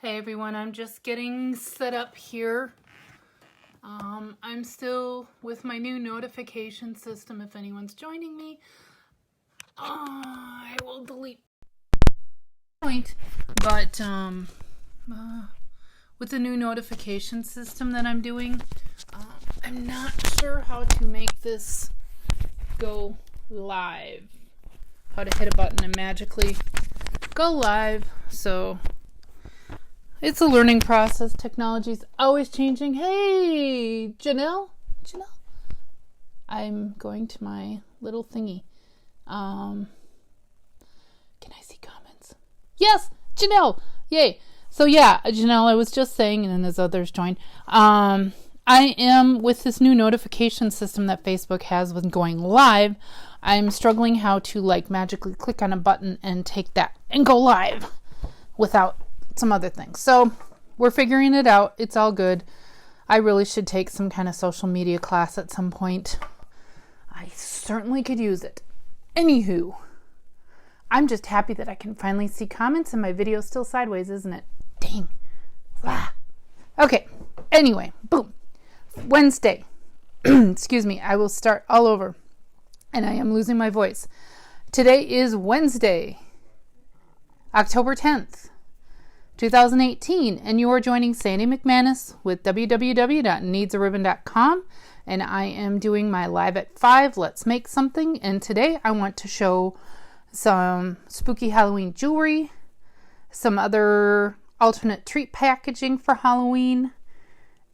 Hey everyone, I'm just getting set up here. I'm still with my new notification system. If anyone's joining me, I will delete point. But with the new notification system that I'm doing, I'm not sure how to make this go live. How to hit a button and magically go live. So it's a learning process. Technology's always changing. Hey, Janelle? I'm going to my little thingy. Can I see comments? Yes, Janelle! Yay! So yeah, Janelle, I was just saying, and then as others join, I am with this new notification system that Facebook has with going live. I'm struggling how to magically click on a button and take that and go live without some other things. So we're figuring it out. It's all good. I really should take some kind of social media class at some point. I certainly could use it. Anywho, I'm just happy that I can finally see comments and my video's still sideways, isn't it? Dang. Ah. Okay. Anyway, boom. Wednesday. Excuse me. I will start all over. And I am losing my voice. Today is Wednesday, October 10th. 2018, and you are joining Sandy McManus with www.needsaribbon.com, and I am doing my live at 5 Let's Make Something. And today I want to show some spooky Halloween jewelry, some other alternate treat packaging for Halloween,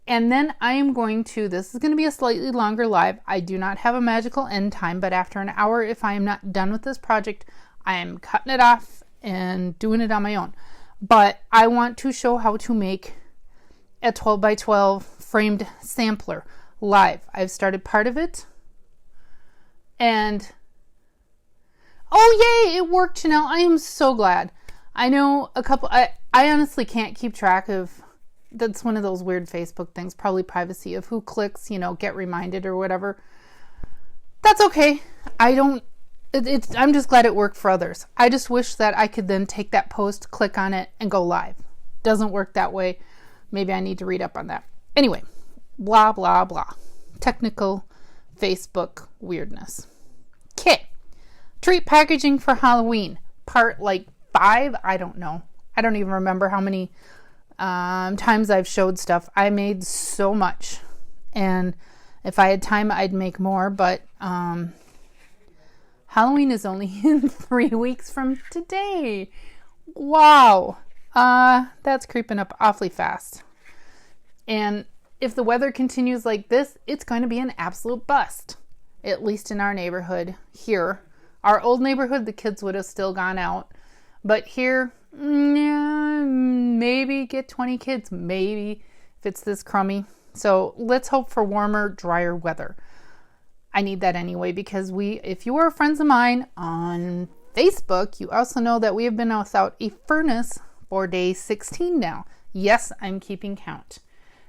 and then I am going to, this is going to be a slightly longer live. I do not have a magical end time, but after an hour, if I am not done with this project, I am cutting it off and doing it on my own. But I want to show how to make a 12 by 12 framed sampler live. I've started part of it. And, oh yay, it worked, Janelle. I am so glad. I know I honestly can't keep track of, that's one of those weird Facebook things, probably privacy, of who clicks, get reminded or whatever. That's okay. I'm just glad it worked for others. I just wish that I could then take that post, click on it, and go live. Doesn't work that way. Maybe I need to read up on that. Anyway, blah, blah, blah. Technical Facebook weirdness. Okay. Treat packaging for Halloween. Part 5? I don't know. I don't even remember how many times I've showed stuff. I made so much. And if I had time, I'd make more. But Halloween is only in 3 weeks from today. Wow. That's creeping up awfully fast. And if the weather continues like this, it's going to be an absolute bust. At least in our neighborhood here. Our old neighborhood, the kids would have still gone out. But here, maybe get 20 kids. Maybe, if it's this crummy. So let's hope for warmer, drier weather. I need that anyway, because if you are friends of mine on Facebook, you also know that we have been without a furnace for day 16 now. Yes, I'm keeping count.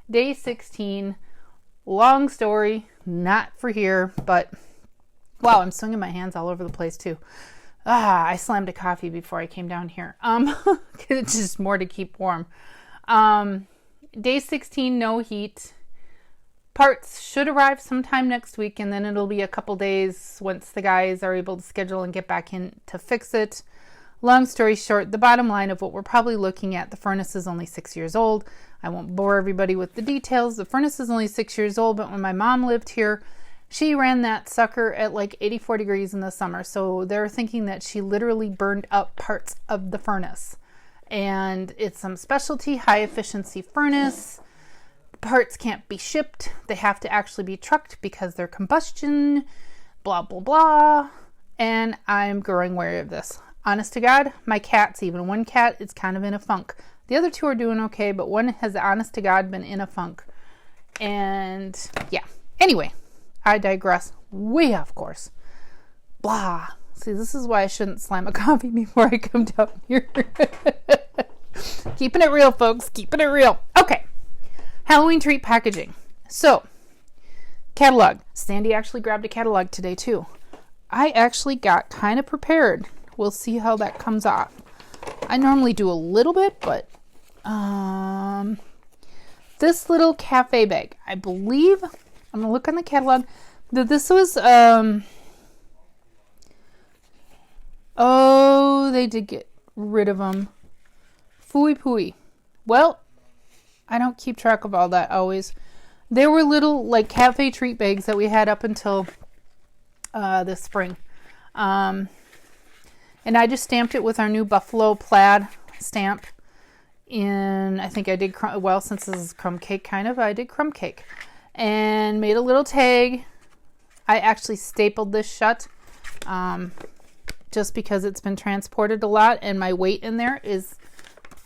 Day 16, long story, not for here, but wow, I'm swinging my hands all over the place too. I slammed a coffee before I came down here. It's just more to keep warm. Day 16, no heat. Parts should arrive sometime next week, and then it'll be a couple days once the guys are able to schedule and get back in to fix it. Long story short, the bottom line of what we're probably looking at, the furnace is only 6 years old. I won't bore everybody with the details. The furnace is only 6 years old, but when my mom lived here, she ran that sucker at 84 degrees in the summer. So they're thinking that she literally burned up parts of the furnace. And it's some specialty high efficiency furnace. Parts can't be shipped. They have to actually be trucked because they're combustion, blah, blah, blah. And I'm growing wary of this. Honest to God, my cats, even one cat, is kind of in a funk. The other two are doing okay, but one has, honest to God, been in a funk. And yeah. Anyway, I digress. Way off course. Blah. See, this is why I shouldn't slam a coffee before I come down here. Keeping it real, folks. Keeping it real. Okay. Halloween treat packaging. So, catalog. Sandy actually grabbed a catalog today too. I actually got kind of prepared. We'll see how that comes off. I normally do a little bit, but This little cafe bag. I believe, I'm gonna look on the catalog, that this was, oh, they did get rid of them. Phooey pooey. Well, I don't keep track of all that always. There were little like cafe treat bags that we had up until this spring. And I just stamped it with our new Buffalo plaid stamp in, I think I did, well, since this is crumb cake kind of, I did crumb cake. And made a little tag. I actually stapled this shut just because it's been transported a lot and my weight in there is,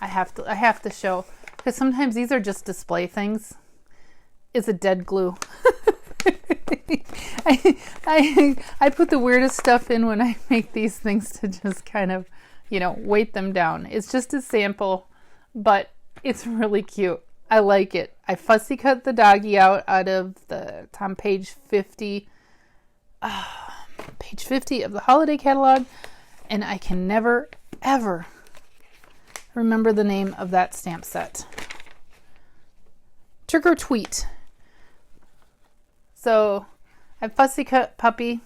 I have to show, because sometimes these are just display things. It's a dead glue. I put the weirdest stuff in when I make these things to just kind of, weight them down. It's just a sample, but it's really cute. I like it. I fussy cut the doggy out of it's on page 50. Page 50 of the holiday catalog, and I can never, ever remember the name of that stamp set. Trick or Tweet. So I fussy cut Puppy.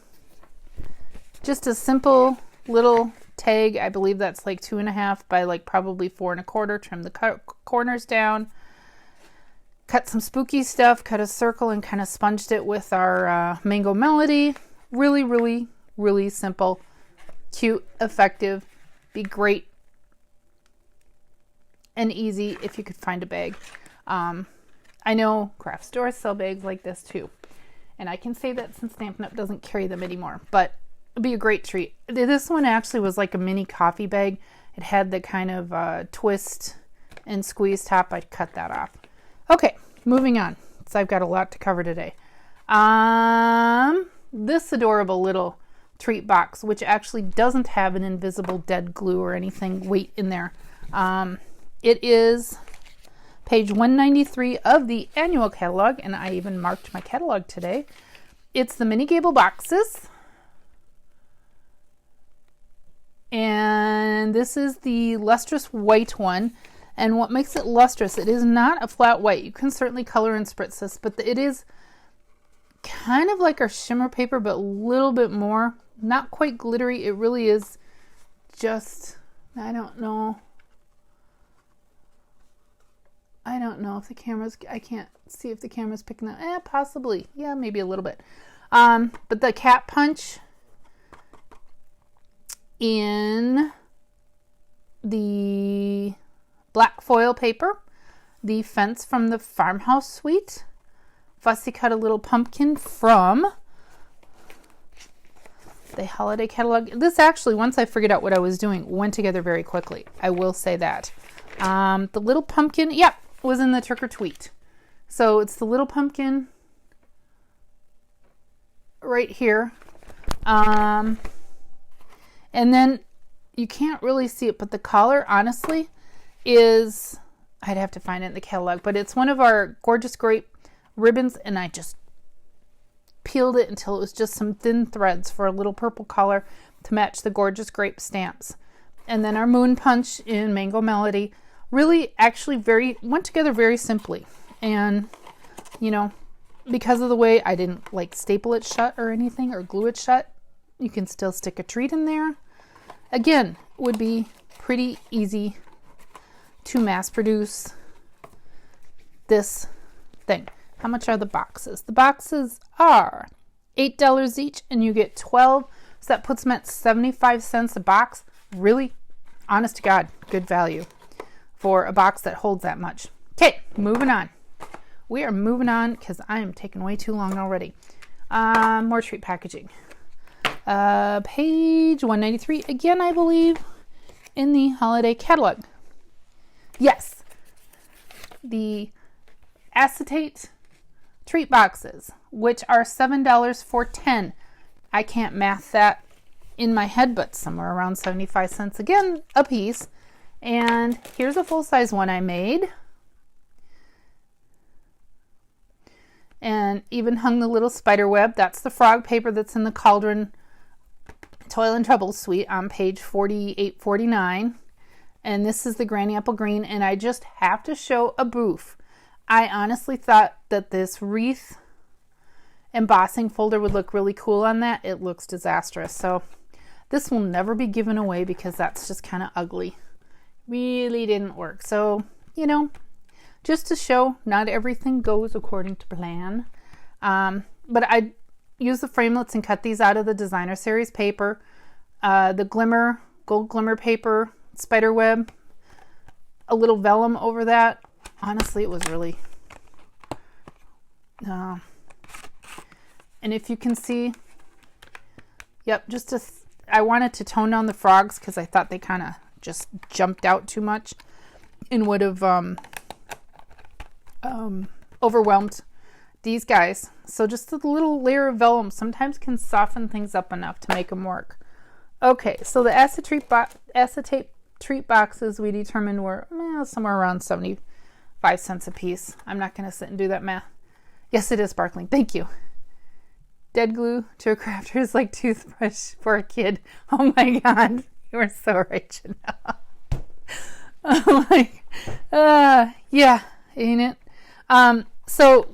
Just a simple little tag. I believe that's like 2.5 by like probably 4 1/4. Trim the corners down. Cut some spooky stuff. Cut a circle and kind of sponged it with our Mango Melody. Really, really, really simple. Cute, effective. Be great and easy if you could find a bag. I know craft stores sell bags like this too. And I can say that since Stampin' Up! Doesn't carry them anymore. But it'd be a great treat. This one actually was like a mini coffee bag. It had the kind of twist and squeeze top. I cut that off. Okay, moving on. So I've got a lot to cover today. This adorable little treat box, which actually doesn't have an invisible dead glue or anything weight in there. It is page 193 of the annual catalog, and I even marked my catalog today. It's the mini gable boxes. And this is the lustrous white one. And what makes it lustrous, it is not a flat white. You can certainly color and spritz this, but it is kind of like our shimmer paper, but a little bit more. Not quite glittery. It really is just, I don't know if the camera's, I can't see if the camera's picking up. Possibly. Yeah, maybe a little bit. But the cat punch in the black foil paper, the fence from the Farmhouse Suite, fussy cut a little pumpkin from the holiday catalog. This actually, once I figured out what I was doing, went together very quickly. I will say that. The little pumpkin, was in the Trick or Tweet. So it's the little pumpkin right here. And then you can't really see it, but the collar, honestly, is, I'd have to find it in the catalog, but it's one of our Gorgeous Grape ribbons, and I just peeled it until it was just some thin threads for a little purple collar to match the Gorgeous Grape stamps. And then our Moon Punch in Mango Melody really actually went together very simply. And, because of the way I didn't like staple it shut or anything or glue it shut, you can still stick a treat in there. Again, would be pretty easy to mass produce this thing. How much are the boxes? The boxes are $8 each, and you get 12. So that puts them at 75 cents a box. Really, honest to God, good value for a box that holds that much. Okay, moving on. We are moving on because I am taking way too long already. More treat packaging. Page 193, again, I believe, in the holiday catalog. Yes, the acetate treat boxes, which are $7 for 10. I can't math that in my head, but somewhere around 75 cents again a piece. And here's a full-size one I made. And even hung the little spider web. That's the frog paper that's in the Cauldron Toil and Trouble suite on page 4849. And this is the Granny Apple Green, and I just have to show a booth. I honestly thought that this wreath embossing folder would look really cool on that. It looks disastrous. So this will never be given away because that's just kind of ugly. Really didn't work. So, you know, just to show not everything goes according to plan. But I use the framelits and cut these out of the Designer Series paper. The glimmer, gold glimmer paper, spider web, a little vellum over that. Honestly, it was really... and if you can see, yep, I wanted to tone down the frogs because I thought they kind of just jumped out too much and would have overwhelmed these guys. So just a little layer of vellum sometimes can soften things up enough to make them work. Okay, so the acetate treat boxes we determined were somewhere around 75 cents a piece. I'm not going to sit and do that math. Yes, it is sparkling. Thank you. Dead glue to a crafter is like toothbrush for a kid. Oh my God. You are so right, Janelle. Oh my, yeah, ain't it? So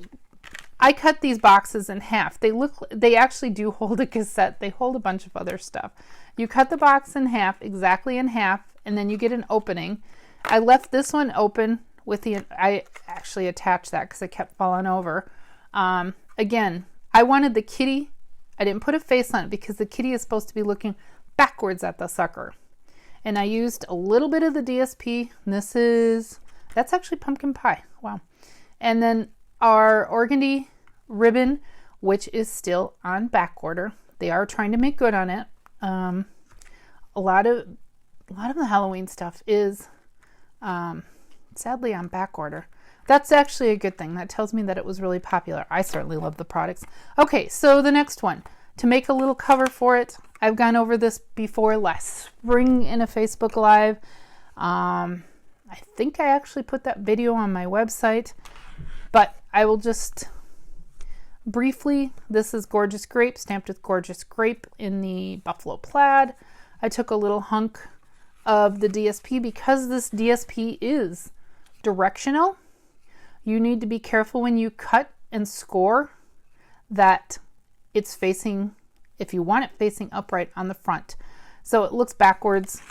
I cut these boxes in half. They actually do hold a cassette. They hold a bunch of other stuff. You cut the box in half, exactly in half, and then you get an opening. I left this one open with I actually attached that because it kept falling over. Again, I wanted the kitty. I didn't put a face on it because the kitty is supposed to be looking backwards at the sucker. And I used a little bit of the DSP. That's actually pumpkin pie. Wow. And then our organdy ribbon, which is still on back order. They are trying to make good on it. A lot of the Halloween stuff is sadly on back order. That's actually a good thing. That tells me that it was really popular. I certainly love the products. Okay, so the next one. To make a little cover for it, I've gone over this before last spring in a Facebook Live. I think I actually put that video on my website, but I will just briefly, this is Gorgeous Grape, stamped with Gorgeous Grape in the Buffalo Plaid. I took a little hunk of the DSP because this DSP is directional. You need to be careful when you cut and score that it's facing, if you want it facing upright on the front. So it looks backwards.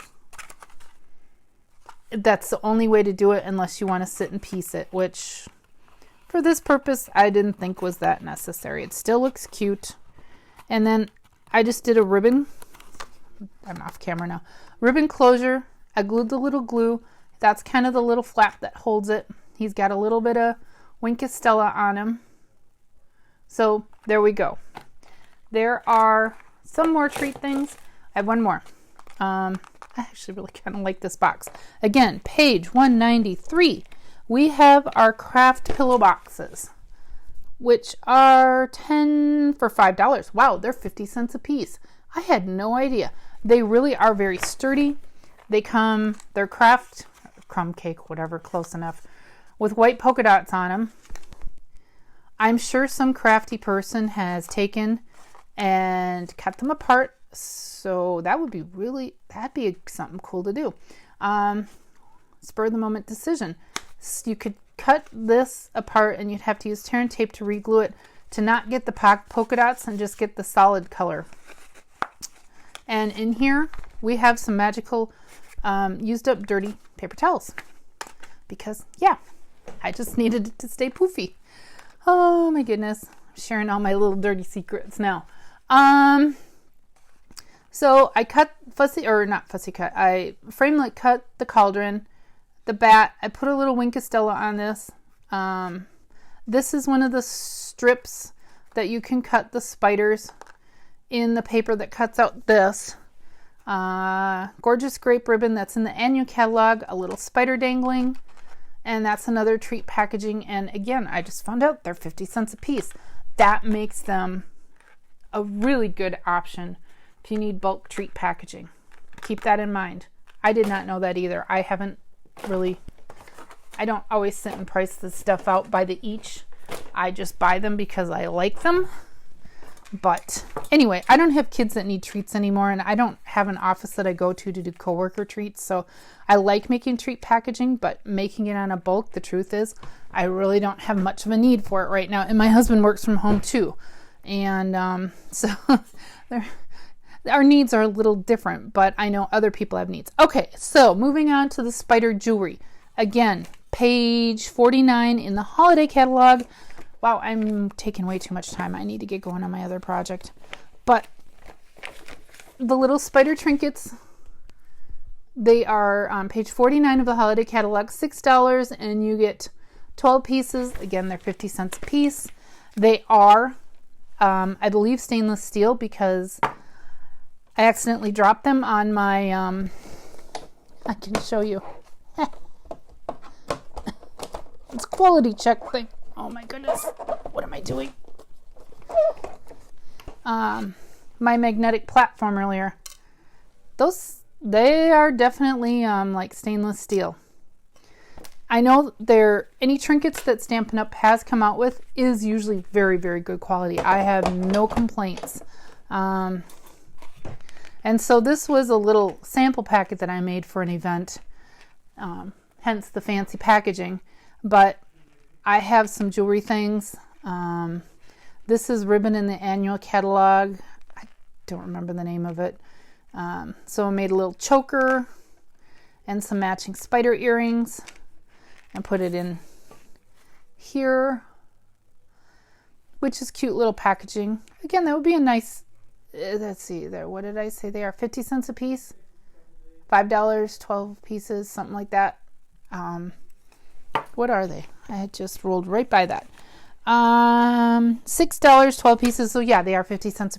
That's the only way to do it unless you want to sit and piece it, which for this purpose I didn't think was that necessary. It still looks cute. And then I just did a ribbon. I'm off camera now. Ribbon closure. I glued the little glue. That's kind of the little flap that holds it. He's got a little bit of Winkestella on him. So there we go. There are some more treat things. I have one more. I actually really kind of like this box. Again, page 193. We have our craft pillow boxes, which are 10 for $5. Wow, they're 50 cents a piece. I had no idea. They really are very sturdy. They're craft, crumb cake, whatever, close enough, with white polka dots on them. I'm sure some crafty person has taken and cut them apart. So that'd be something cool to do. Spur of the moment decision. So you could cut this apart and you'd have to use tear and tape to re-glue it to not get the polka dots and just get the solid color. And in here we have some magical used up dirty paper towels because I just needed it to stay poofy. Oh my goodness, I'm sharing all my little dirty secrets now. So I cut I framelit cut the cauldron, the bat. I put a little Winkestella on this. This is one of the strips that you can cut the spiders in the paper that cuts out this. Gorgeous grape ribbon that's in the annual catalog, a little spider dangling, and that's another treat packaging. And again, I just found out they're 50 cents a piece. That makes them a really good option if you need bulk treat packaging. Keep that in mind. I did not know that either. I don't always sit and price this stuff out by the each. I just buy them because I like them. But anyway, I don't have kids that need treats anymore, and I don't have an office that I go to do coworker treats. So I like making treat packaging, but making it on a bulk, the truth is, I really don't have much of a need for it right now. And my husband works from home too. And so our needs are a little different, but I know other people have needs. Okay, so moving on to the spider jewelry. Again, page 49 in the holiday catalog. Wow, I'm taking way too much time. I need to get going on my other project. But the little spider trinkets, they are on page 49 of the holiday catalog, $6, and you get 12 pieces. Again, they're 50 cents a piece. They are, I believe, stainless steel because I accidentally dropped them on my, I can show you. It's a quality check thing. Oh my goodness, what am I doing? My magnetic platform earlier. They are definitely like stainless steel. I know any trinkets that Stampin' Up! Has come out with is usually very, very good quality. I have no complaints. And so this was a little sample packet that I made for an event, hence the fancy packaging. But I have some jewelry things. This is ribbon in the annual catalog. I don't remember the name of it. So I made a little choker and some matching spider earrings and put it in here, which is cute little packaging. Again, that would be a nice, let's see there. What did I say? They are 50 cents a piece, $5, 12 pieces, something like that. What are they? I had just rolled right by that. $6, 12 pieces. So yeah, they are 50 cents a piece.